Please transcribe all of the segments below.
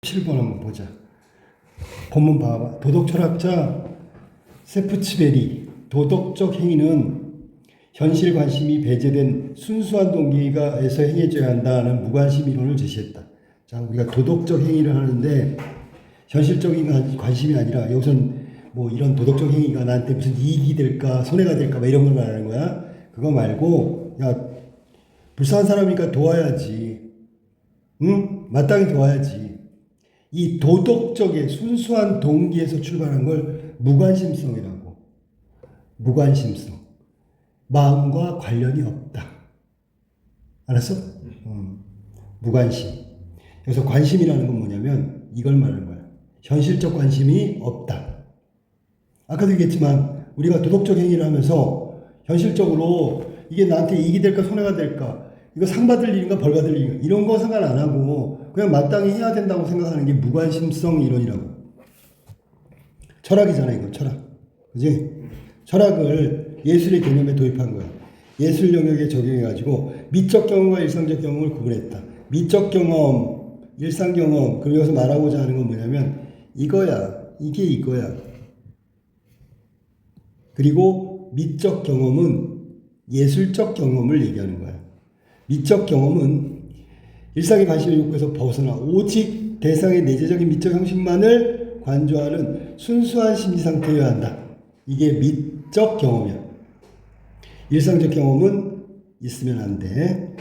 7번 한번 보자. 본문 봐봐. 도덕철학자 세프츠베리. 도덕적 행위는 현실 관심이 배제된 순수한 동기가에서 행해져야 한다는 무관심 이론을 제시했다. 자, 우리가 도덕적 행위를 하는데 현실적인 관심이 아니라 여기서는 뭐 이런 도덕적 행위가 나한테 무슨 이익이 될까 손해가 될까 뭐 이런 걸 말하는 거야. 그거 말고 야 불쌍한 사람이니까 도와야지. 응? 마땅히 도와야지. 이 도덕적인 순수한 동기에서 출발한 걸 무관심성이라고. 무관심성. 마음과 관련이 없다. 알았어? 무관심. 그래서 관심이라는 건 뭐냐면 이걸 말하는 거야. 현실적 관심이 없다. 아까도 얘기했지만 우리가 도덕적 행위를 하면서 현실적으로 이게 나한테 이익이 될까 손해가 될까 이거 상 받을 일인가 벌 받을 일인가 이런 거 상관 안 하고 그냥 마땅히 해야 된다고 생각하는 게 무관심성 이론이라고. 철학이잖아 이거 철학. 그지? 철학을 예술의 개념에 도입한 거야. 예술 영역에 적용해가지고 미적 경험과 일상적 경험을 구분했다. 미적 경험, 일상 경험, 그럼 여기서 말하고자 하는 건 뭐냐면 이거야. 이게 이거야. 그리고 미적 경험은 예술적 경험을 얘기하는 거야. 미적 경험은 일상의 관심의 욕구에서 벗어나 오직 대상의 내재적인 미적 형식만을 관조하는 순수한 심리 상태여야 한다. 이게 미적 경험이야. 일상적 경험은 있으면 안 돼.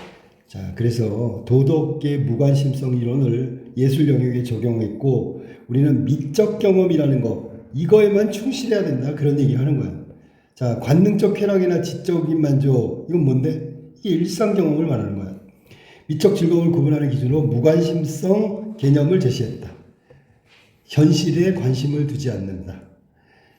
자, 그래서 도덕의 무관심성 이론을 예술 영역에 적용했고 우리는 미적 경험이라는 거 이거에만 충실해야 된다. 그런 얘기를 하는 거야. 자, 관능적 쾌락이나 지적인 만족 이건 뭔데? 이게 일상 경험을 말하는 거야. 미적 즐거움을 구분하는 기준으로 무관심성 개념을 제시했다. 현실에 관심을 두지 않는다.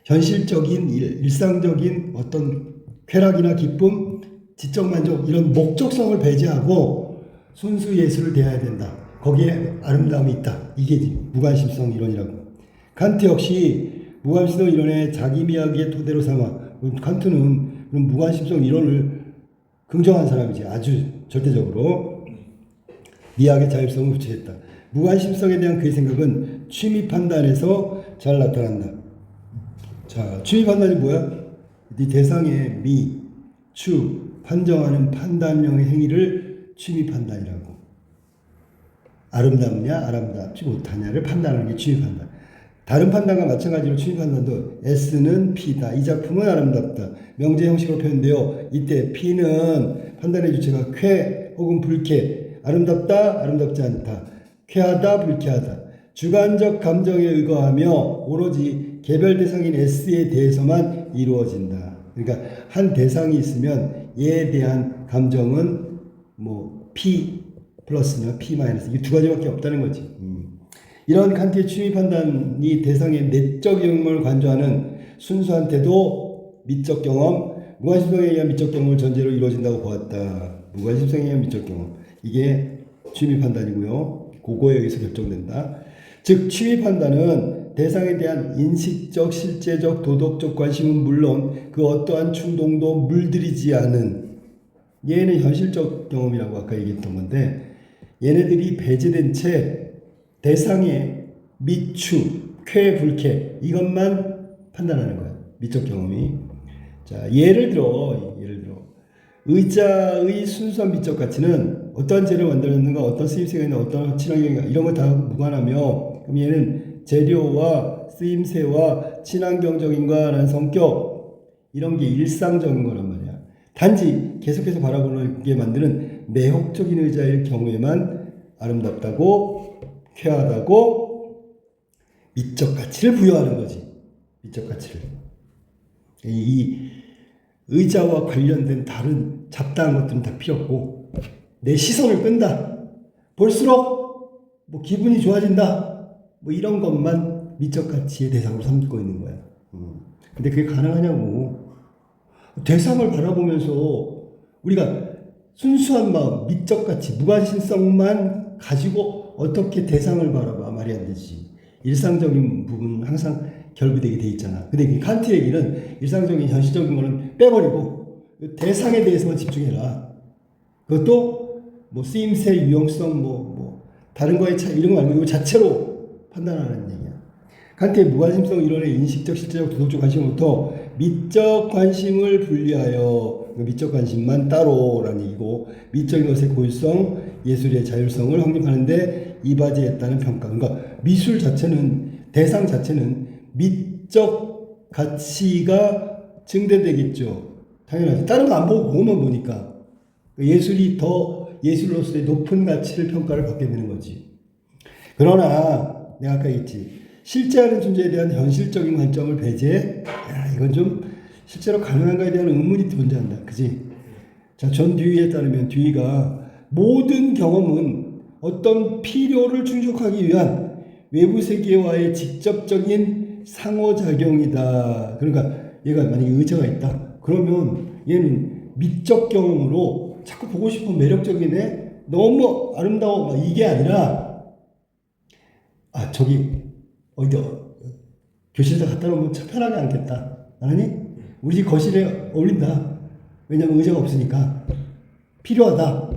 현실적인 일상적인 어떤 쾌락이나 기쁨, 지적 만족 이런 목적성을 배제하고 순수 예술을 대해야 된다. 거기에 아름다움이 있다. 이게 무관심성 이론이라고. 칸트 역시 무관심성 이론의 자기 미학의 토대로 삼아 칸트는 그런 무관심성 이론을 긍정한 사람이지. 아주 절대적으로 미학의 자율성을 부채했다. 무관심성에 대한 그의 생각은 취미 판단에서 잘 나타난다. 자, 취미 판단이 뭐야? 네 대상의 미, 추, 판정하는 판단형의 행위를 취미 판단이라고. 아름답냐, 아름답지 못하냐를 판단하는 게 취미 판단. 다른 판단과 마찬가지로 취미 판단도 S는 P다. 이 작품은 아름답다. 명제 형식으로 표현되어 이때 P는 판단의 주체가 쾌 혹은 불쾌, 아름답다, 아름답지 않다, 쾌하다, 불쾌하다. 주관적 감정에 의거하며 오로지 개별 대상인 S에 대해서만 이루어진다. 그러니까 한 대상이 있으면 얘에 대한 감정은 뭐 P 플러스나 P 마이너스 이게 두 가지밖에 없다는 거지. 이런 칸트의 취미 판단이 대상의 내적 영역을 관조하는 순수한 태도, 미적 경험, 무관심성에 의한 미적 경험을 전제로 이루어진다고 보았다. 무관심성에 의한 미적 경험. 이게 취미 판단이고요. 그거에 의해서 결정된다. 즉 취미 판단은 대상에 대한 인식적, 실제적, 도덕적 관심은 물론 그 어떠한 충동도 물들이지 않은 얘는 현실적 경험이라고 아까 얘기했던 건데 얘네들이 배제된 채 대상의 미추, 쾌, 불쾌 이것만 판단하는 거야. 미적 경험이. 자, 예를 들어 의자의 순수한 미적 가치는 어떠한 재료를 만들었는가, 어떤 쓰임새가 있는가, 어떤 친환경인가 이런 거 다 무관하며 그럼 얘는 재료와 쓰임새와 친환경적인가라는 성격 이런 게 일상적인 거란 말이야. 단지 계속해서 바라보게 만드는 매혹적인 의자일 경우에만 아름답다고 쾌하다고 미적 가치를 부여하는 거지. 미적 가치를. 이 의자와 관련된 다른 잡다한 것들은 다 필요 없고 내 시선을 끈다. 볼수록 뭐 기분이 좋아진다. 뭐 이런 것만 미적 가치의 대상으로 삼고 있는 거야. 근데 그게 가능하냐고. 대상을 바라보면서 우리가 순수한 마음, 미적 가치, 무관심성만 가지고 어떻게 대상을 바라봐? 말이 안 되지. 일상적인 부분은 항상 결부되게 돼 있잖아. 근데 칸트 얘기는 일상적인 현실적인 거는 빼버리고 대상에 대해서만 집중해라. 그것도 뭐 쓰임새, 유용성, 뭐 다른 거의 차이 이런 거 말고 이거 자체로 판단하는 얘기야. 칸트의 무관심성 이론의 인식적, 실제적, 도덕적 관심부터 미적 관심을 분리하여 미적 관심만 따로라는 얘기고, 미적인 것의 고유성, 예술의 자율성을 확립하는데 이바지했다는 평가. 그러니까 미술 자체는, 대상 자체는 미적 가치가 증대되겠죠. 당연하지. 다른 거 안 보고 그것만 보니까 예술이 더 예술로서의 높은 가치를 평가를 받게 되는 거지. 그러나 내가 아까 얘기했지. 실제하는 존재에 대한 현실적인 관점을 배제해. 야, 이건 좀 실제로 가능한가에 대한 의문이 존재한다. 그지? 자, 존 듀이에 따르면 듀이가 모든 경험은 어떤 필요를 충족하기 위한 외부 세계와의 직접적인 상호작용이다. 그러니까 얘가 만약에 의자가 있다. 그러면 얘는 미적 경험으로 자꾸 보고 싶은 매력적이네. 너무 아름다워. 이게 아니라 저기 어디 교실에서 갖다 놓으면 참 편하게 앉겠다. 아니? 우리 집 거실에 어울린다. 왜냐면 의자가 없으니까. 필요하다.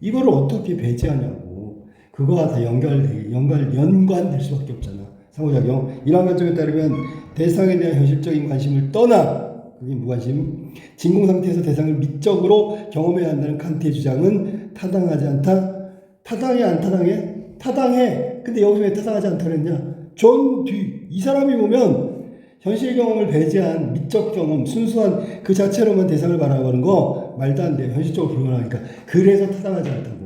이거를 어떻게 배제하냐고. 그거와 다 연관될 수밖에 없잖아. 상호작용. 이러한 관점에 따르면 대상에 대한 현실적인 관심을 떠나, 그게 무관심, 진공 상태에서 대상을 미적으로 경험해야 한다는 칸트의 주장은 타당하지 않다. 타당해, 안 타당해? 타당해. 근데 여기서 왜 타당하지 않다 그랬냐? 존 듀이, 이 사람이 보면 현실 경험을 배제한 미적 경험, 순수한 그 자체로만 대상을 바라보는 거 말도 안 돼요. 현실적으로 불가능하니까. 그래서 타당하지 않다고.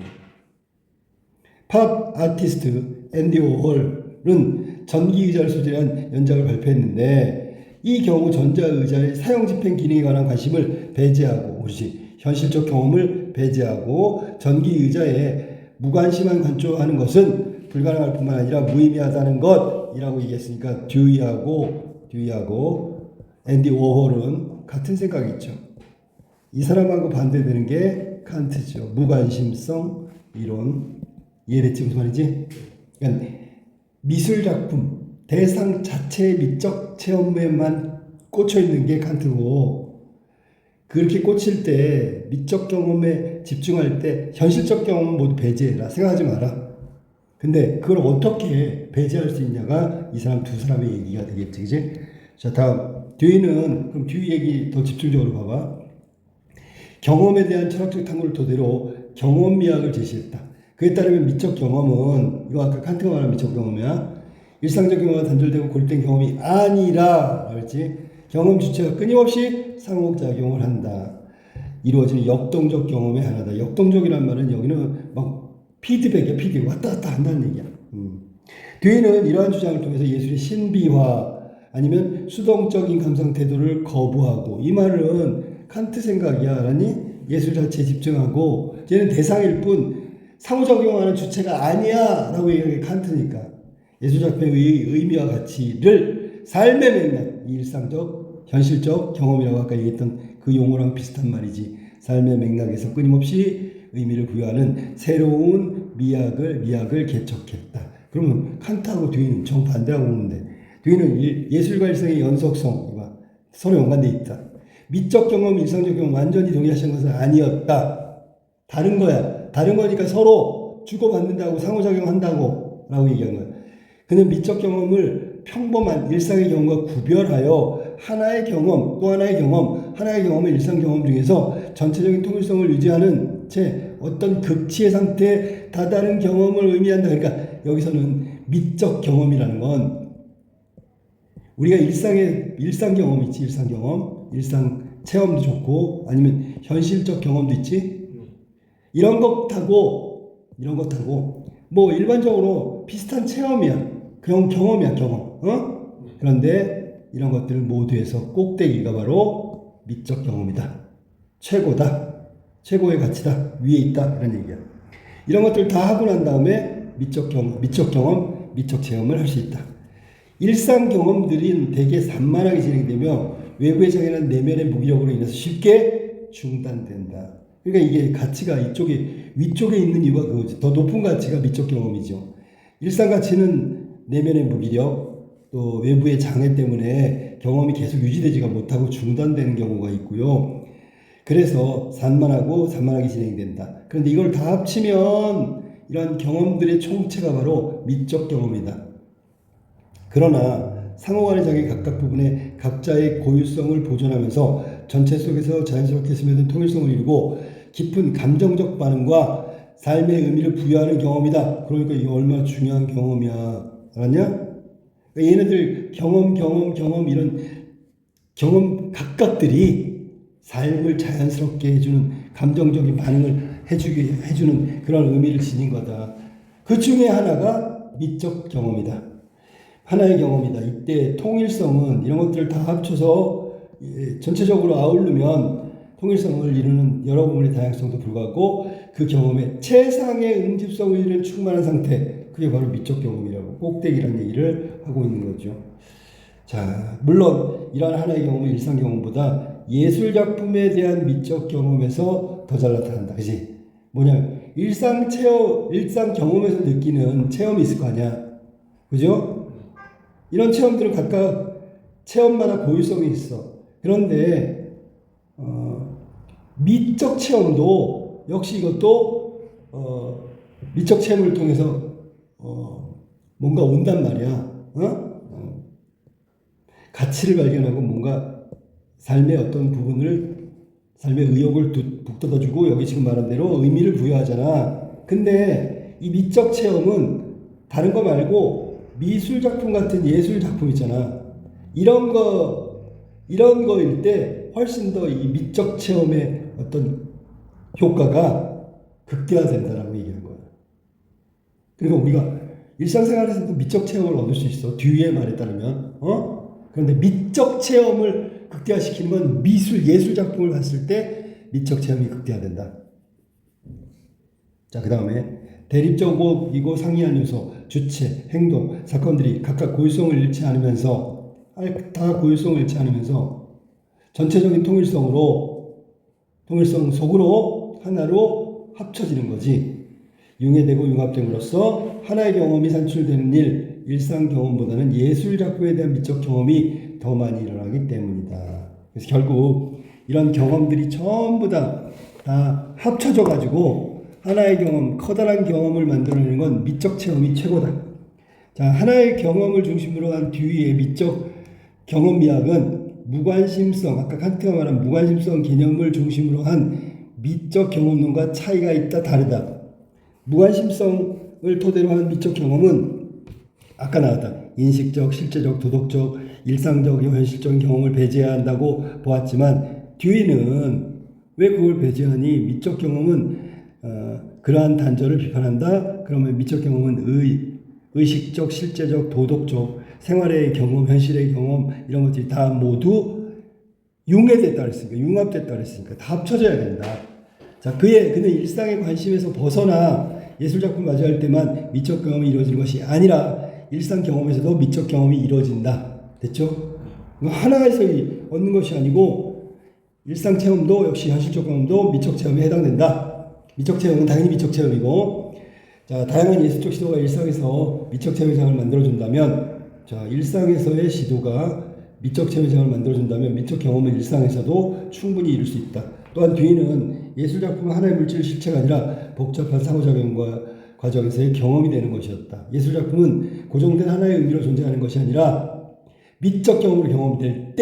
팝 아티스트 앤디 워홀은 전기의자를 소재한 연작을 발표했는데, 이 경우 전자의자의 사용 집행 기능에 관한 관심을 배제하고, 그렇지, 현실적 경험을 배제하고 전기의자에 무관심한 관점하는 것은 불가능할 뿐만 아니라 무의미하다는 것이라고 얘기했으니까 듀이하고 앤디 워홀은 같은 생각이 있죠. 이 사람하고 반대되는 게 칸트죠. 무관심성 이론. 이해됐지? 무슨 말이지? 그러니까 미술 작품, 대상 자체의 미적 체험에만 꽂혀 있는 게 칸트고, 그렇게 꽂힐 때 미적 경험에 집중할 때 현실적 경험은 모두 배제해라. 생각하지 마라. 근데 그걸 어떻게 배제할 수 있냐가 이 사람 두 사람의 얘기가 되겠지. 그치? 자, 다음. 듀이는, 그럼 듀이 얘기 더 집중적으로 봐봐. 경험에 대한 철학적 탐구를 토대로 경험 미학을 제시했다. 그에 따르면 미적 경험은, 이거 아까 칸트가 말한 미적 경험이야. 일상적 경험과 단절되고 고립된 경험이 아니라, 그렇지? 경험 주체가 끊임없이 상호작용을 한다. 이루어지는 역동적 경험의 하나다. 역동적이란 말은 여기는 막 피드백이야. 피드백. 왔다 갔다 한다는 얘기야. 듀이는 이러한 주장을 통해서 예술의 신비화 아니면 수동적인 감상 태도를 거부하고, 이 말은 칸트 생각이야. 아니? 예술 자체에 집중하고, 얘는 대상일 뿐 상호작용하는 주체가 아니야 라고 얘기하는 게 칸트니까. 예술작품의 의미와 가치를 삶의 맥락, 일상적, 현실적 경험이라고 아까 얘기했던 그 용어랑 비슷한 말이지. 삶의 맥락에서 끊임없이 의미를 부여하는 새로운 미학을 개척했다. 그러면 칸트하고 듀이는 정반대라고 보면 돼. 듀이는 예술과 일상의 연속성, 서로 연관되어 있다. 미적 경험, 일상적 경험 완전히 동일하신 것은 아니었다. 다른 거야. 다른 거니까 서로 주고받는다고, 상호작용한다고 라고 얘기한 거야. 그는 미적 경험을 평범한 일상의 경험과 구별하여 하나의 경험, 또 하나의 경험, 하나의 경험은 일상 경험 중에서 전체적인 통일성을 유지하는 채 어떤 극치의 상태에 다다른 경험을 의미한다. 그러니까 여기서는 미적 경험이라는 건 우리가 일상 경험 있지, 일상 경험, 일상 체험도 좋고 아니면 현실적 경험도 있지. 이런 것 타고 뭐 일반적으로 비슷한 체험이야. 경험이야, 경험. 그런데 이런 것들을 모두에서 꼭대기가 바로 미적 경험이다. 최고다. 최고의 가치다. 위에 있다. 이런 얘기야. 이런 것들을 다 하고 난 다음에 미적 경험, 미적 체험을 할 수 있다. 일상 경험들은 대개 산만하게 진행되며 외부의 장애나 내면의 무기력으로 인해서 쉽게 중단된다. 그러니까 이게 가치가 위쪽에 있는 이유가 그거죠. 더 높은 가치가 미적 경험이죠. 일상 가치는 내면의 무기력, 또 외부의 장애 때문에 경험이 계속 유지되지가 못하고 중단되는 경우가 있고요. 그래서 산만하게 진행된다. 그런데 이걸 다 합치면 이런 경험들의 총체가 바로 미적 경험이다. 그러나 상호간의 장애 각각 부분에 각자의 고유성을 보존하면서 전체 속에서 자연스럽게 스며든 통일성을 이루고 깊은 감정적 반응과 삶의 의미를 부여하는 경험이다. 그러니까 이게 얼마나 중요한 경험이야. 알았냐? 얘네들 경험 이런 경험 각각들이 삶을 자연스럽게 해주는 감정적인 반응을 해주는 그런 의미를 지닌 거다. 그 중에 하나가 미적 경험이다. 하나의 경험이다. 이때 통일성은 이런 것들을 다 합쳐서 전체적으로 아우르면 통일성을 이루는 여러 부분의 다양성도 불구하고 그 경험의 최상의 응집성을 이루는 충만한 상태, 그게 바로 미적 경험이라고 꼭대기라는 얘기를 하고 있는 거죠. 자, 물론 이러한 하나의 경험은 일상 경험보다 예술 작품에 대한 미적 경험에서 더 잘 나타난다. 그지? 뭐냐? 일상 경험에서 느끼는 체험이 있을 거 아니야. 그죠? 이런 체험들은 각각 체험마다 고유성이 있어. 그런데 미적 체험도 역시 이것도 미적 체험을 통해서 뭔가 온단 말이야. 가치를 발견하고 뭔가 삶의 어떤 부분을 삶의 의욕을 북돋아주고 여기 지금 말한 대로 의미를 부여하잖아. 근데 이 미적 체험은 다른 거 말고 미술 작품 같은 예술 작품 있잖아. 이런 거일 때 훨씬 더 이 미적 체험의 어떤 효과가 극대화된다라고 얘기하는 거야. 그러니까 우리가 일상생활에서도 미적 체험을 얻을 수 있어. 뒤에 말에 따르면. 그런데 미적 체험을 극대화시키는 건 예술 작품을 봤을 때 미적 체험이 극대화된다. 자, 그 다음에 대립적이고 상이한 요소, 주체, 행동, 사건들이 각각 고유성을 잃지 않으면서 전체적인 통일성 속으로 하나로 합쳐지는 거지. 융해되고 융합됨으로써 하나의 경험이 산출되는 일상 경험보다는 예술 작품에 대한 미적 경험이 더 많이 일어나기 때문이다. 그래서 결국 이런 경험들이 전부 다 합쳐져 가지고 하나의 경험, 커다란 경험을 만들어내는 건 미적 체험이 최고다. 자, 하나의 경험을 중심으로 한 뒤의 미적 경험 미학은 무관심성, 아까 칸트가 말한 무관심성 개념을 중심으로 한 미적 경험론과 차이가 있다, 다르다. 무관심성을 토대로 한 미적 경험은 아까 나왔다. 인식적, 실제적, 도덕적, 일상적, 현실적인 경험을 배제해야 한다고 보았지만 듀이는 왜 그걸 배제하니? 미적 경험은 그러한 단절을 비판한다. 그러면 미적 경험은 의식적, 실제적, 도덕적, 생활의 경험, 현실의 경험 이런 것들이 다 모두 융합됐다 그랬으니까 다 합쳐져야 된다. 자, 그는 일상의 관심에서 벗어나 예술 작품 마주할 때만 미적 경험이 이루어지는 것이 아니라 일상 경험에서도 미적 경험이 이루어진다. 됐죠? 하나에서 얻는 것이 아니고 일상 체험도 역시 현실적 경험도 미적 체험에 해당된다. 미적 체험은 당연히 미적 체험이고, 자, 다양한 예술적 시도가 일상에서 미적 체험의 장을 만들어준다면, 자, 일상에서의 시도가 미적 체험의 장을 만들어준다면 미적 경험은 일상에서도 충분히 이룰 수 있다. 또한 뒤에는 예술 작품은 하나의 물질 실체가 아니라 복잡한 상호작용과 과정에서의 경험이 되는 것이었다. 예술 작품은 고정된 하나의 의미로 존재하는 것이 아니라 미적 경험으로 경험될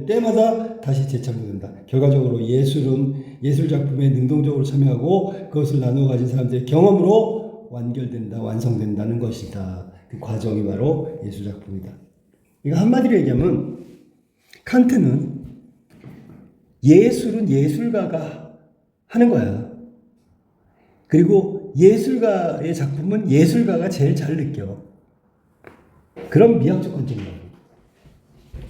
때마다 다시 재창조된다. 결과적으로 예술은 예술 작품에 능동적으로 참여하고 그것을 나누어 가진 사람들의 경험으로 완결된다, 완성된다는 것이다. 그 과정이 바로 예술 작품이다. 그러니까 한마디로 얘기하면 칸트는 예술은 예술가가 하는 거야. 그리고 예술가의 작품은 예술가가 제일 잘 느껴. 그런 미학적 관점이라고.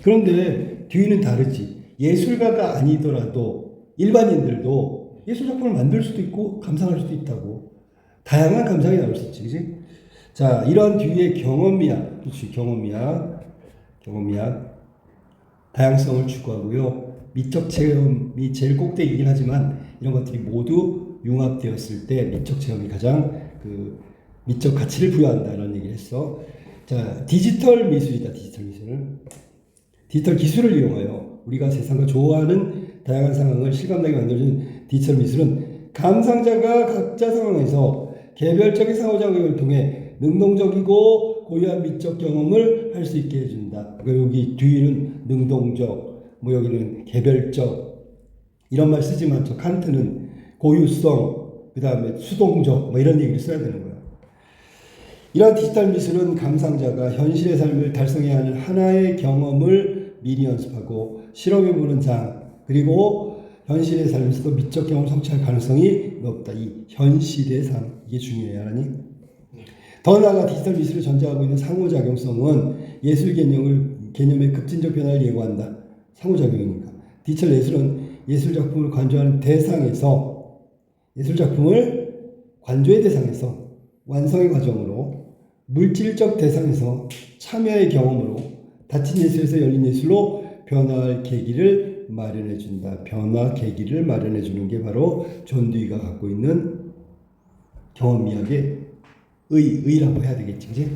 그런데 뒤는 다르지. 예술가가 아니더라도 일반인들도 예술 작품을 만들 수도 있고 감상할 수도 있다고. 다양한 감상이 나올 수 있지, 그지? 자, 이런 뒤에 경험미학, 그렇지, 경험미학, 다양성을 추구하고요. 미적 체험이 제일 꼭대기이긴 하지만 이런 것들이 모두 융합되었을 때 미적 체험이 가장 그 미적 가치를 부여한다라는 얘기를 했어. 자, 디지털 미술이다. 디지털 기술을 이용하여 우리가 세상과 좋아하는 다양한 상황을 실감나게 만들어준 디지털 미술은 감상자가 각자 상황에서 개별적인 상호작용을 통해 능동적이고 고유한 미적 경험을 할 수 있게 해준다. 그러니까 여기 뒤는 능동적, 뭐 여기는 개별적 이런 말 쓰지만 저 칸트는 고유성, 그 다음에 수동적 뭐 이런 얘기를 써야 되는 거예요. 이러한 디지털 미술은 감상자가 현실의 삶을 달성해야 하는 하나의 경험을 미리 연습하고 실험해보는 장, 그리고 현실의 삶에서도 미적 경험을 성취할 가능성이 높다. 이 현실의 삶, 이게 중요해요. 알았니? 더 나아가 디지털 미술을 전제하고 있는 상호작용성은 예술 개념의 급진적 변화를 예고한다. 상호작용이니까. 디지털 예술은 예술작품을 관조하는 대상에서, 예술작품을 관조의 대상에서 완성의 과정으로, 물질적 대상에서 참여의 경험으로, 닫힌 예술에서 열린 예술로 변화할 계기를 마련해준다. 변화 계기를 마련해주는 게 바로 존 듀이가 갖고 있는 경험미학의 의라고 해야 되겠지, 그지?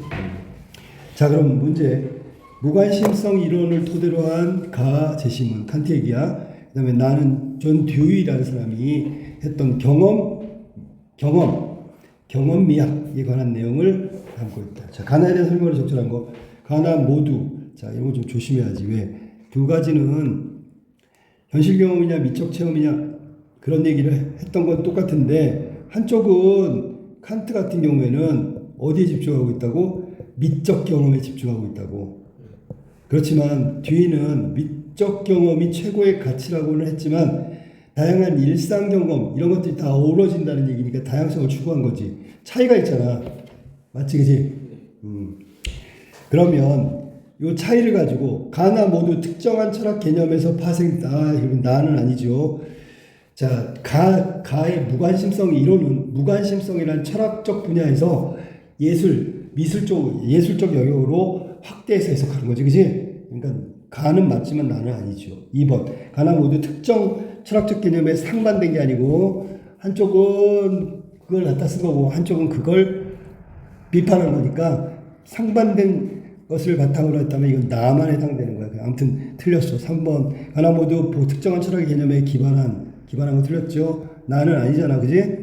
자, 그럼 문제. 무관심성 이론을 토대로 한 가 재심은 칸트의 기하, 그 다음에 나는 존 듀이라는 사람이 했던 경험미학에 관한 내용을 담고 있다. 자, 가나에 대한 설명으로 적절한 거. 가나 모두. 자, 이런 거 좀 조심해야지. 왜? 두 가지는 현실 경험이냐 미적 체험이냐 그런 얘기를 했던 건 똑같은데, 한쪽은 칸트 같은 경우에는 어디에 집중하고 있다고? 미적 경험에 집중하고 있다고. 그렇지만 듀이는 미적 경험이 최고의 가치라고는 했지만 다양한 일상 경험 이런 것들이 다 어우러진다는 얘기니까 다양성을 추구한 거지. 차이가 있잖아. 맞지, 그지? 그러면 이 차이를 가지고 가나 모두 특정한 철학 개념에서 파생다. 이건 나는 아니죠. 자, 가의 무관심성 이론은 무관심성이라는 철학적 분야에서 예술적 영역으로 확대해서 해석하는 거지, 그지? 그러니까 가는 맞지만 나는 아니죠. 2번. 가나 모두 특정 철학적 개념에 상반된 게 아니고 한쪽은 그걸 갖다 쓴 거고 한쪽은 그걸 비판한 거니까 상반된 것을 바탕으로 했다면 이건 나만 해당되는 거야. 아무튼 틀렸어. 3번. 가나 모두 특정한 철학의 개념에 기반한 거 틀렸죠. 나는 아니잖아, 그지?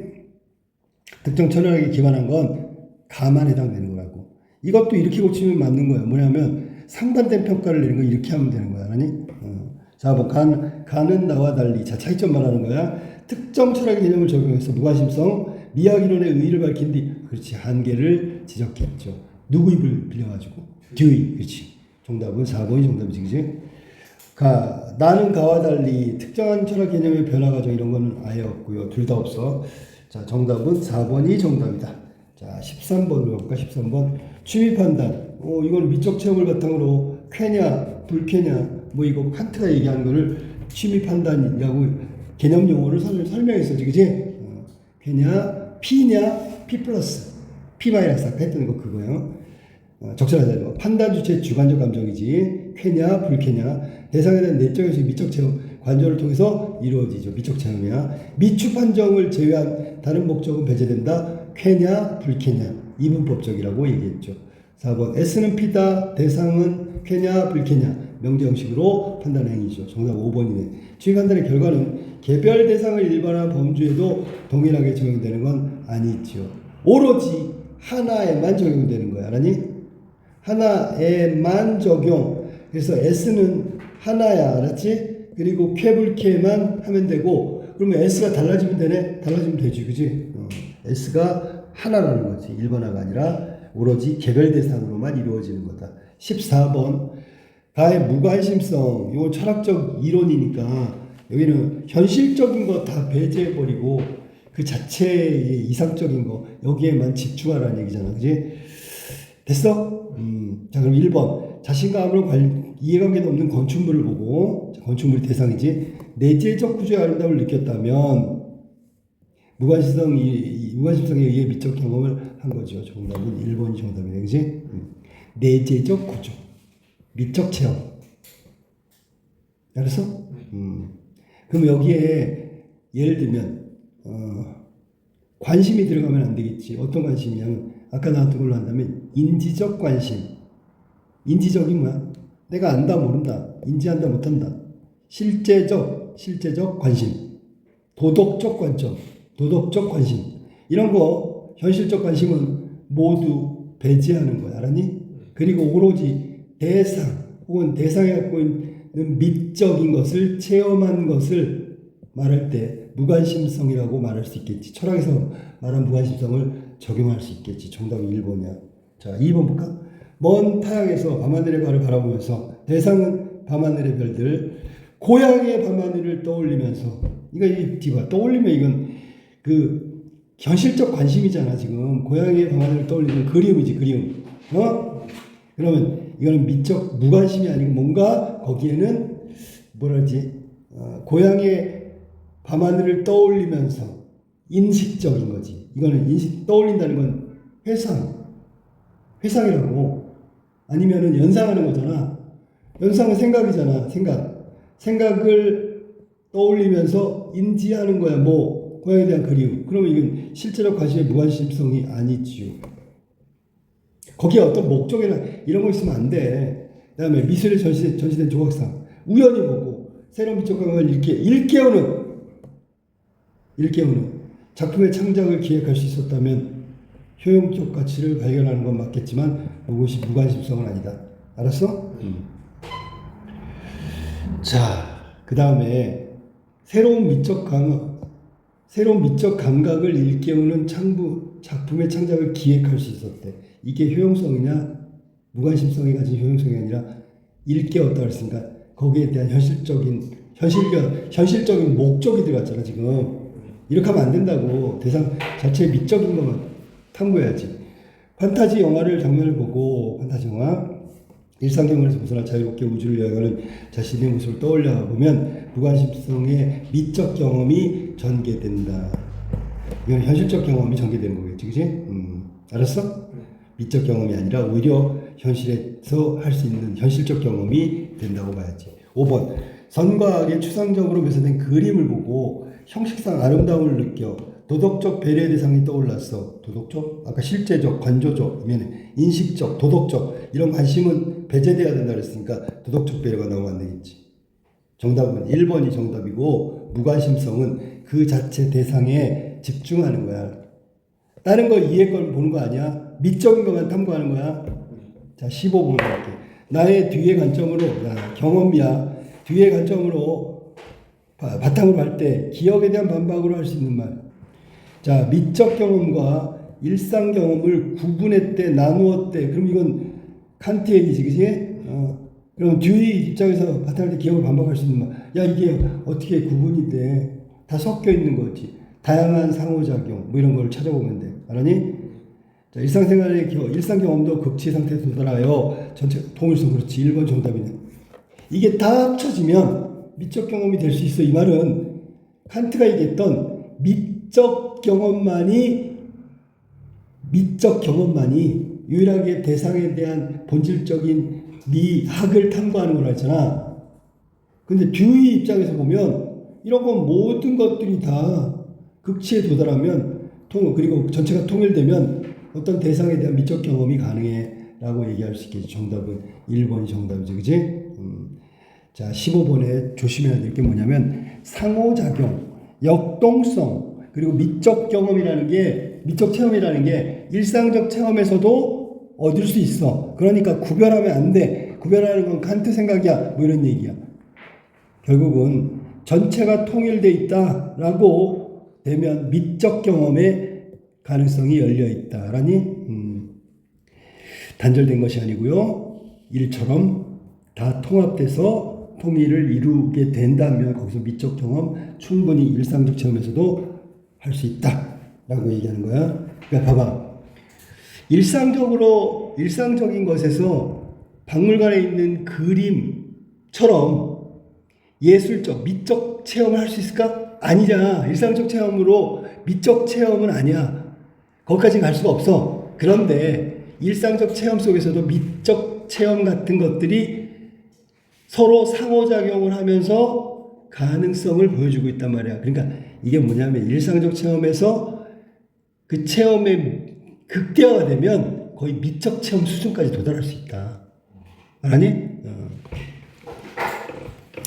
특정 철학에 기반한 건 가만 해당되는 거라고. 이것도 이렇게 고치면 맞는 거야. 뭐냐면 상반된 평가를 내는 거 이렇게 하면 되는 거야. 아니? 자, 뭐 가는 나와 달리. 자, 차이점 말하는 거야. 특정 철학의 개념을 적용해서 무관심성, 미학 이론의 의의를 밝힌 뒤, 그렇지, 한계를 지적했죠. 누구 입을 빌려가지고? 듀이. 그렇지. 정답은 4번이 정답이지, 그지? 나는 가와 달리 특정한 철학 개념의 변화 과정 이런 거는 아예 없고요. 둘 다 없어. 자, 정답은 4번이 정답이다. 자, 13번으로 볼까? 13번. 취미 판단. 이건 미적 체험을 바탕으로 쾌냐, 불쾌냐, 뭐 이거 칸트가 얘기한 거를 취미 판단이라고 개념 용어를 설명했었지, 그지? 쾌냐, P냐, P 플러스, P 마이너스 아까 했던 거 그거요. 적절하다. 판단 주체의 주관적 감정이지. 쾌냐, 불쾌냐. 대상에 대한 내적 의식, 미적 체험, 관조를 통해서 이루어지죠. 미적 체험이야. 미추 판정을 제외한 다른 목적은 배제된다. 쾌냐, 불쾌냐. 이분법적이라고 얘기했죠. 4번. S는 P다. 대상은 쾌냐, 불쾌냐. 명제 형식으로 판단 행위죠. 정답 5번이네. 취미 판단의 결과는 개별 대상을 일반화 범주에도 동일하게 적용되는 건 아니죠. 오로지 하나에만 적용되는 거야. 알았니? 하나에만 적용. 그래서 S는 하나야. 알았지? 그리고 쾌불쾌만 하면 되고, 그러면 S가 달라지면 되네? 달라지면 되지. 그지? S가 하나라는 거지. 일반화가 아니라 오로지 개별 대상으로만 이루어지는 거다. 14번. 가의 무관심성. 이건 철학적 이론이니까 여기는 현실적인 거 다 배제해버리고 그 자체의 이상적인 거 여기에만 집중하라는 얘기잖아. 그지? 됐어? 자, 그럼 1번. 자신감으로 이해관계도 없는 건축물을 보고, 건축물이 대상이지, 내재적 구조의 아름다움을 느꼈다면 무관심성에 의해 미적 경험을 한 거죠. 정답은 1번이 정답이네. 그지? 내재적 구조, 미적 체험. 알았어? 그럼 여기에 예를 들면 관심이 들어가면 안 되겠지. 어떤 관심이냐면 아까 나왔던 걸로 한다면 인지적 관심. 인지적이 뭐야? 내가 안다 모른다. 인지한다 못한다. 실제적 관심. 도덕적 관심. 이런 거 현실적 관심은 모두 배제하는 거야. 알았니? 그리고 오로지 대상 혹은 대상이 갖고 있는 미적인 것을 체험한 것을 말할 때 무관심성이라고 말할 수 있겠지. 철학에서 말한 무관심성을 적용할 수 있겠지. 정답이 1번이야. 자, 2번 볼까? 먼 타향에서 밤하늘의 별을 바라보면서 대상은 밤하늘의 별들, 고향의 밤하늘을 떠올리면서 이거 이 뒤봐 떠올리면 이건 그 현실적 관심이잖아. 지금 고향의 밤하늘을 떠올리는 그리움이지. 그리움. 그러면 이거는 미적 무관심이 아니고 뭔가 거기에는 뭐라지 고향의 밤하늘을 떠올리면서 인식적인 거지. 이거는 떠올린다는 건 회상이라고. 아니면은 연상하는 거잖아. 연상은 생각이잖아. 생각을 떠올리면서 인지하는 거야. 뭐 고향에 대한 그리움. 그러면 이건 실제적 관심의 무관심성이 아니지요. 거기에 어떤 목적이나 이런 거 있으면 안 돼. 그다음에 미술에 전시된 조각상 우연히 보고 새로운 미적 감각을 일깨우는 작품의 창작을 기획할 수 있었다면 효용적 가치를 발견하는 건 맞겠지만 그것이 무관심성은 아니다. 알았어? 자, 그 다음에 새로운 미적 감각을 일깨우는 작품의 창작을 기획할 수 있었대. 이게 효용성이냐 무관심성이 가진 효용성이 아니라 일깨웠다 그랬으니까 거기에 대한 현실적인 목적이 들어갔잖아. 지금 이렇게 하면 안 된다고. 대상 자체의 미적인 것만 탐구해야지. 판타지 영화를 장면을 보고 판타지 영화 일상 경험에서 벗어나 자유롭게 우주를 여행하는 자신의 모습을 떠올려 보면 무관심성의 미적 경험이 전개된다. 이건 현실적 경험이 전개되는 거겠지, 그지? 알았어? 미적 경험이 아니라 오히려 현실에서 할 수 있는 현실적 경험이 된다고 봐야지. 5번 선과 악의 추상적으로 묘사된 그림을 보고 형식상 아름다움을 느껴 도덕적 배려의 대상이 떠올랐어. 도덕적? 아까 실제적, 관조적, 인식적, 도덕적 이런 관심은 배제돼야 된다 그랬으니까 도덕적 배려가 나오면 안 되겠지. 정답은 1번이 정답이고 무관심성은 그 자체 대상에 집중하는 거야. 다른 거 이해 걸 보는 거 아니야. 미적인 것만 탐구하는 거야. 자, 15번 갈게. 나의 뒤의 관점으로, 경험이야. 뒤의 관점으로 바탕으로 할 때 기억에 대한 반박으로 할 수 있는 말. 자, 미적 경험과 일상 경험을 구분했대, 나누었대. 그럼 이건 칸트 얘기지, 그지? 그럼 듀이 입장에서 바탕할 때 기억을 반박할 수 있는 말. 야, 이게 어떻게 구분이 돼? 다 섞여 있는 거지. 다양한 상호작용, 뭐 이런 걸 찾아보면 돼. 알았니? 자, 일상 경험도 극치 상태에 도달하여 전체 통일성 그렇지. 1번 정답이네. 이게 다 합쳐지면 미적 경험이 될 수 있어. 이 말은 칸트가 얘기했던 미적 경험만이 유일하게 대상에 대한 본질적인 미학을 탐구하는 거라 했잖아. 근데 듀이 입장에서 보면 이런 건 모든 것들이 다 극치에 도달하면 그리고 전체가 통일되면 어떤 대상에 대한 미적 경험이 가능해 라고 얘기할 수 있겠지. 정답은 1번이 정답이지. 그치? 자, 15번에 조심해야 될 게 뭐냐면 상호작용, 역동성, 그리고 미적 체험이라는 게 일상적 체험에서도 얻을 수 있어. 그러니까 구별하면 안 돼. 구별하는 건 칸트 생각이야. 뭐 이런 얘기야. 결국은 전체가 통일돼 있다라고 되면 미적 경험의 가능성이 열려 있다라니 단절된 것이 아니고요. 일처럼 다 통합돼서 통일을 이루게 된다면 거기서 미적 경험 충분히 일상적 체험에서도 할 수 있다라고 얘기하는 거야. 그러니까 봐봐. 일상적인 것에서 박물관에 있는 그림처럼 예술적, 미적 체험을 할 수 있을까? 아니잖아. 일상적 체험으로 미적 체험은 아니야. 거기까지 갈 수가 없어. 그런데 일상적 체험 속에서도 미적 체험 같은 것들이 서로 상호작용을 하면서 가능성을 보여주고 있단 말이야. 그러니까 이게 뭐냐면 일상적 체험에서 그 체험의 극대화가 되면 거의 미적 체험 수준까지 도달할 수 있다. 알았니?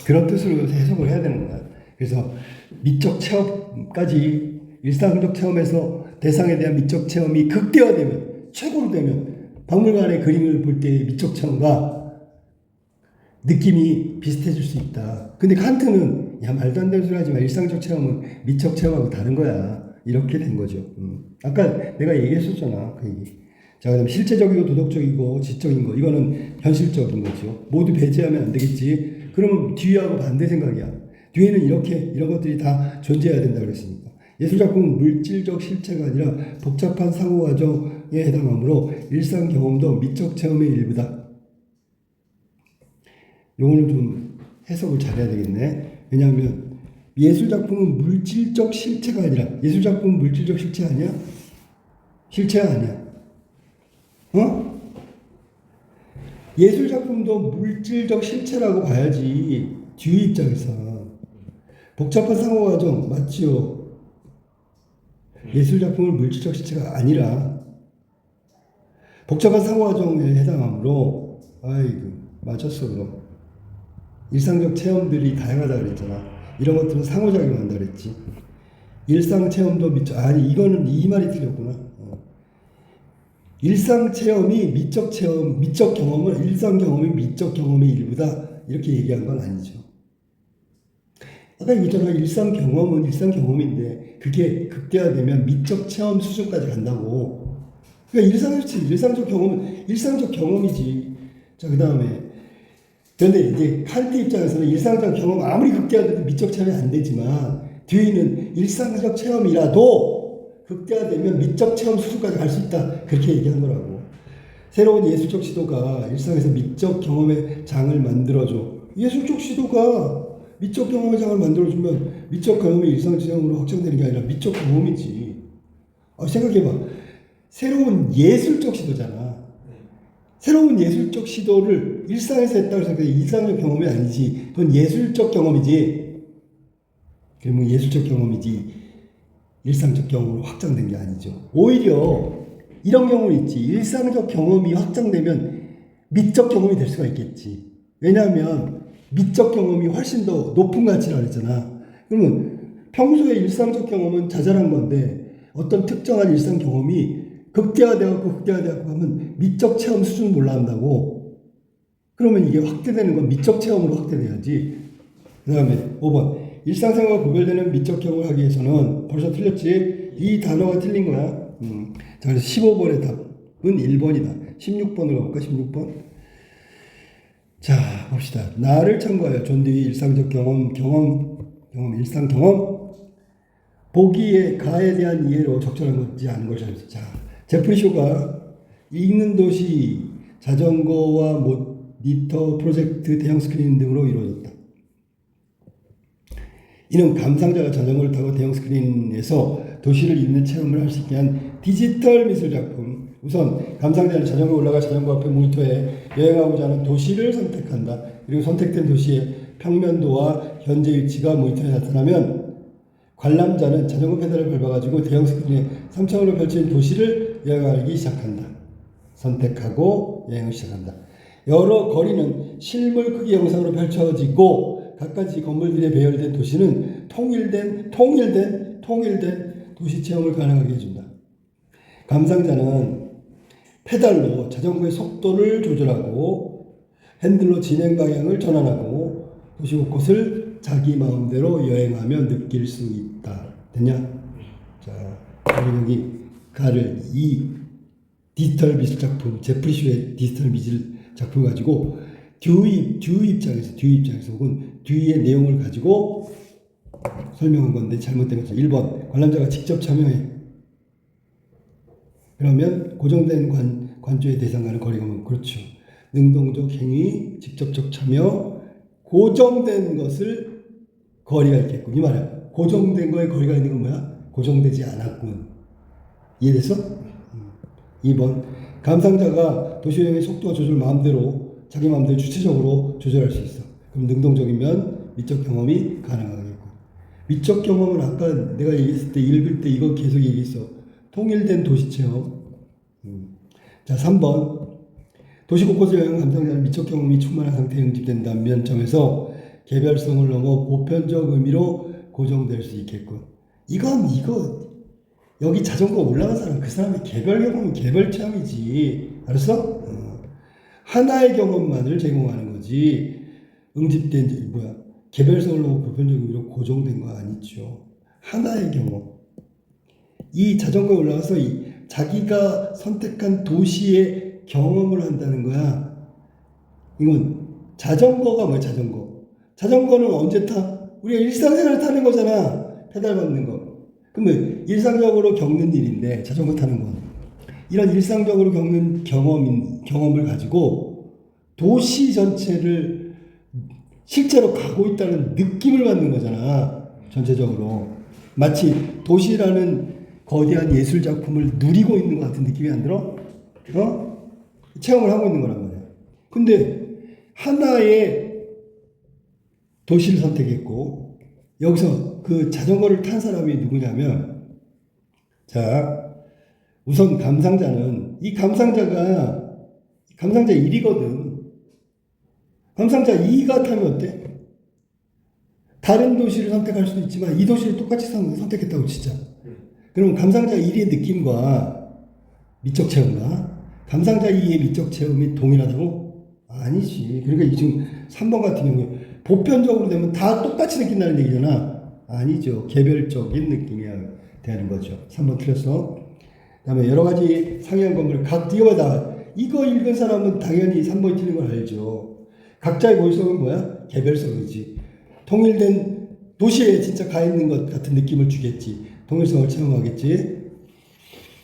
그런 뜻으로 해석을 해야 되는 거야. 그래서 미적 체험까지 일상적 체험에서 대상에 대한 미적 체험이 극대화되면 최고로 되면 박물관의 그림을 볼 때 미적 체험과 느낌이 비슷해질 수 있다. 근데 칸트는 야 말도 안 되는 소리 하지 마. 일상적 체험은 미적 체험하고 다른 거야. 이렇게 된 거죠. 아까 내가 얘기했었잖아. 그 얘기. 자, 그다음 실제적이고 도덕적이고 지적인 거 이거는 현실적인 거죠. 모두 배제하면 안 되겠지. 그러면 뒤하고 반대 생각이야. 뒤에는 이렇게 이런 것들이 다 존재해야 된다 그랬으니까. 예술작품은 물질적 실체가 아니라 복잡한 상호과정에 해당하므로 일상 경험도 미적 체험의 일부다. 요거는 좀 해석을 잘해야 되겠네. 왜냐하면 예술작품은 물질적 실체가 아니라 예술작품은 물질적 실체 아니야? 실체가 아니야. 어? 예술작품도 물질적 실체라고 봐야지. 뒤의 입장에서. 복잡한 상호과정 맞지요? 예술작품은 물질적 실체가 아니라 복잡한 상호과정에 해당하므로 아이고 맞았어 그럼. 일상적 체험들이 다양하다 그랬잖아. 이런 것들은 상호작용한다 그랬지. 일상 체험도 아니 이거는 이 말이 틀렸구나. 일상 체험이 미적 체험, 미적 경험은 일상 경험이 미적 경험의 일부다 이렇게 얘기한 건 아니죠. 아까 얘기했잖아. 일상 경험은 일상 경험인데 그게 극대화되면 미적 체험 수준까지 간다고. 그러니까 일상적 경험은 일상적 경험이지. 자, 그 다음에 그런데 이제 칸트 입장에서는 일상적 경험 아무리 극대화돼도 미적 체험이 안 되지만 뒤에는 일상적 체험이라도 극대화되면 미적 체험 수준까지 갈 수 있다 그렇게 얘기한 거라고. 새로운 예술적 시도가 일상에서 미적 경험의 장을 만들어줘. 예술적 시도가 미적 경험의 장을 만들어주면 미적 경험이 일상 체험으로 확장되는 게 아니라 미적 경험이지. 생각해봐. 새로운 예술적 시도잖아. 새로운 예술적 시도를 일상에서 했다고 해서 일상적 경험이 아니지. 그건 예술적 경험이지. 그러면 예술적 경험이지. 일상적 경험으로 확장된 게 아니죠. 오히려 이런 경우는 있지. 일상적 경험이 확장되면 미적 경험이 될 수가 있겠지. 왜냐하면 미적 경험이 훨씬 더 높은 가치라고 했잖아. 그러면 평소에 일상적 경험은 자잘한 건데 어떤 특정한 일상 경험이 극대화되고 하면 미적 체험 수준을 올라간다고. 그러면 이게 확대되는 건 미적 체험으로 확대돼야지. 그 다음에 5번. 일상생활과 구별되는 미적 경험을 하기 위해서는 벌써 틀렸지? 이 단어가 틀린 거야. 자, 그래서 15번의 답은 1번이다. 16번으로 가볼까? 16번. 자, 봅시다. 나를 참고하여 존 데이 일상적 경험, 일상 경험. 보기에 가에 대한 이해로 적절한 것지 않은 걸 잘했어. 자, 제프리 쇼가 읽는 도시 자전거와 모니터 프로젝트 대형 스크린 등으로 이루어졌다. 이는 감상자가 자전거를 타고 대형 스크린에서 도시를 읽는 체험을 할 수 있게 한 디지털 미술 작품. 우선 감상자는 자전거에 올라가 자전거 앞에 모니터에 여행하고자 하는 도시를 선택한다. 그리고 선택된 도시의 평면도와 현재 위치가 모니터에 나타나면 관람자는 자전거 페달을 밟아가지고 대형 스크린에 3차원으로 펼쳐진 도시를 여행하기 시작한다. 선택하고 여행을 시작한다. 여러 거리는 실물 크기 영상으로 펼쳐지고 갖가지 건물들에 배열된 도시는 통일된 도시 체험을 가능하게 해준다. 감상자는 페달로 자전거의 속도를 조절하고 핸들로 진행 방향을 전환하고 도시 곳곳을 자기 마음대로 여행하며 느낄 수 있다. 됐냐? 자, 여기 가를 이 디지털 미술 작품, 제프리 쇼의 디지털 미술 작품 가지고 듀이 입장에서 혹은 듀이의 내용을 가지고 설명한 건데 잘못된 것은 1번 관람자가 직접 참여해. 그러면 고정된 관조의 대상과는 거리가 멀고 그렇죠. 능동적 행위, 직접적 참여, 고정된 것을 거리가 있겠군. 이 말이야. 고정된 거에 거리가 있는 건 뭐야? 고정되지 않았군. 이해됐어? 2번 감상자가 도시여행의 속도와 조절 마음대로 자기 마음대로 주체적으로 조절할 수 있어. 그럼 능동적이면 미적 경험이 가능하겠고. 미적 경험은 아까 내가 얘기했을 때 읽을 때 이거 계속 얘기했어. 통일된 도시체험. 자, 3번 도시 곳곳을 여행한 감상자는 미적 경험이 충만한 상태에 응집된다는 면점에서 개별성을 넘어 보편적 의미로 고정될 수 있겠군. 이거 여기 자전거 올라간 사람 그 사람의 개별 경험은 개별 체험이지. 알았어? 하나의 경험만을 제공하는 거지. 응집된 개별성으로 보편적으로 고정된 거 아니죠. 하나의 경험. 이 자전거에 올라가서 자기가 선택한 도시의 경험을 한다는 거야. 이건 자전거가 뭐야, 자전거. 자전거는 언제 타? 우리가 일상생활에 타는 거잖아. 페달 밟는 거. 그러면 일상적으로 겪는 일인데 자전거 타는 건 이런 일상적으로 겪는 경험을 가지고 도시 전체를 실제로 가고 있다는 느낌을 받는 거잖아. 전체적으로. 마치 도시라는 거대한 예술 작품을 누리고 있는 것 같은 느낌이 안 들어? 체험을 하고 있는 거란 말이야. 근데 하나의 도시를 선택했고 여기서 그 자전거를 탄 사람이 누구냐면, 자, 우선 감상자는 이 감상자 1이거든. 감상자 2가 타면 어때? 다른 도시를 선택할 수도 있지만 이 도시를 똑같이 선택했다고 치자. 그럼 감상자 1의 느낌과 미적 체험과 감상자 2의 미적 체험이 동일하다고? 아니지. 그러니까 지금 3번 같은 경우에 보편적으로 되면 다 똑같이 느낀다는 얘기잖아. 아니죠. 개별적인 느낌이야 되는 거죠. 3번 틀렸어. 그 다음에 여러 가지 상이한 건물을 각 띄워다. 이거 읽은 사람은 당연히 3번이 틀린 걸 알죠. 각자의 고유성은 뭐야? 개별성이지. 통일된 도시에 진짜 가 있는 것 같은 느낌을 주겠지. 동일성을 체험하겠지.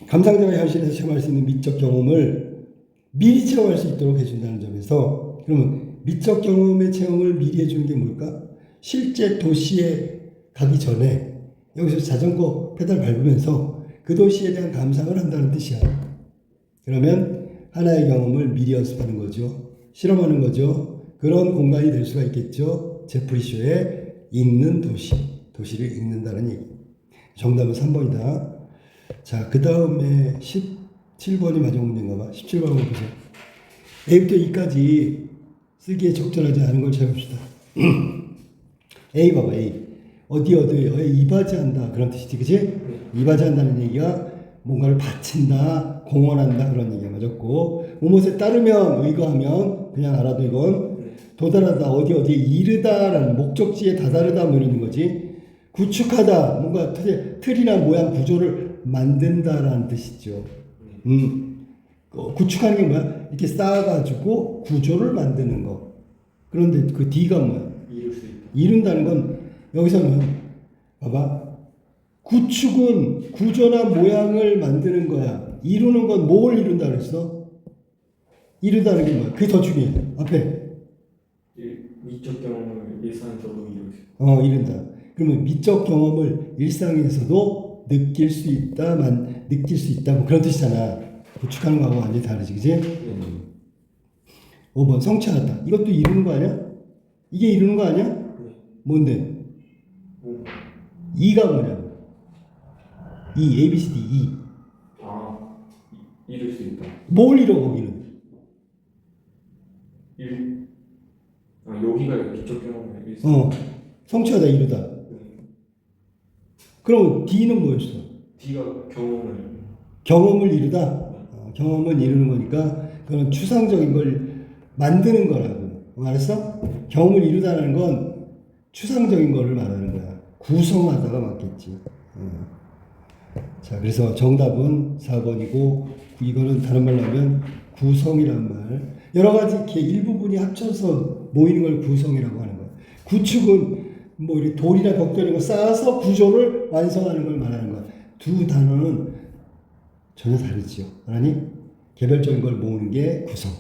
감상자가 현실에서 체험할 수 있는 미적 경험을 미리 체험할 수 있도록 해준다는 점에서, 그러면 미적 경험의 체험을 미리 해주는 게 뭘까? 실제 도시에 가기 전에 여기서 자전거 페달 밟으면서 그 도시에 대한 감상을 한다는 뜻이야. 그러면 하나의 경험을 미리 연습하는 거죠. 실험하는 거죠. 그런 공간이 될 수가 있겠죠. 제프리 쇼의 읽는 도시를 읽는다는 얘기. 정답은 3번이다. 자, 그 다음에 17번이 마지막 문제인가 봐. 17번 한번 보세요. A부터 E까지 쓰기에 적절하지 않은 걸 찾아봅시다. A 봐봐, A. 어디에 이바지한다 그런 뜻이지, 그치? 이바지한다는 얘기가 뭔가를 바친다, 공헌한다 그런 얘기가 맞았고, 무엇에 따르면, 의거하면 그냥 알아도 이건 도달하다, 어디에 이르다라는 목적지에 다다르다 뭐 이러는 거지. 구축하다, 뭔가 틀이나 모양 구조를 만든다라는 뜻이죠. 구축하는 게 뭐야? 이렇게 쌓아가지고 구조를 만드는 거. 그런데 그 D가 뭐야? 이룬다는 건 여기서는 봐봐. 구축은 구조나 모양을 만드는 거야. 이루는 건 뭘 이룬다 그랬어? 이루다는 게 뭐야? 그게 더 중요해. 앞에. 미적 경험을 일상에서도 이루죠. 이룬다. 그러면 미적 경험을 일상에서도 느낄 수 있다, 느낄 수 있다, 뭐 그런 뜻이잖아. 구축하는 거하고 완전히 다르지, 그지? 5번, 성취하다. 이것도 이루는 거 아니야? 이게 이루는 거 아니야? 뭔데? 2가 뭐냐? A, B, C, D, E. 이룰 수 있다. 뭘 이뤄, 거기는? 여기가 미적 경험을 일상. 성취하다, 이루다. 그럼 D는 뭐였어? D가 경험을 이루다? 경험을 이루는 거니까 그건 추상적인 걸 만드는 거라고. 알았어? 경험을 이루다는 건 추상적인 거를 말하는 거야. 구성하다가 맞겠지. 자, 그래서 정답은 4번이고, 이거는 다른 말로 하면 구성이란 말. 여러 가지 이렇게 일부분이 합쳐서 모이는 걸 구성이라고 하는 거야. 구축은 뭐 이렇게 돌이나 벽돌 이런 거 쌓아서 구조를 완성하는 걸 말하는 거야. 두 단어는 전혀 다르지요. 알았니? 개별적인 걸 모으는 게 구성.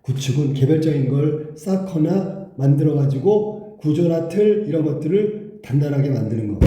구축은 개별적인 걸 쌓거나 만들어가지고 구조나 틀 이런 것들을 단단하게 만드는 거.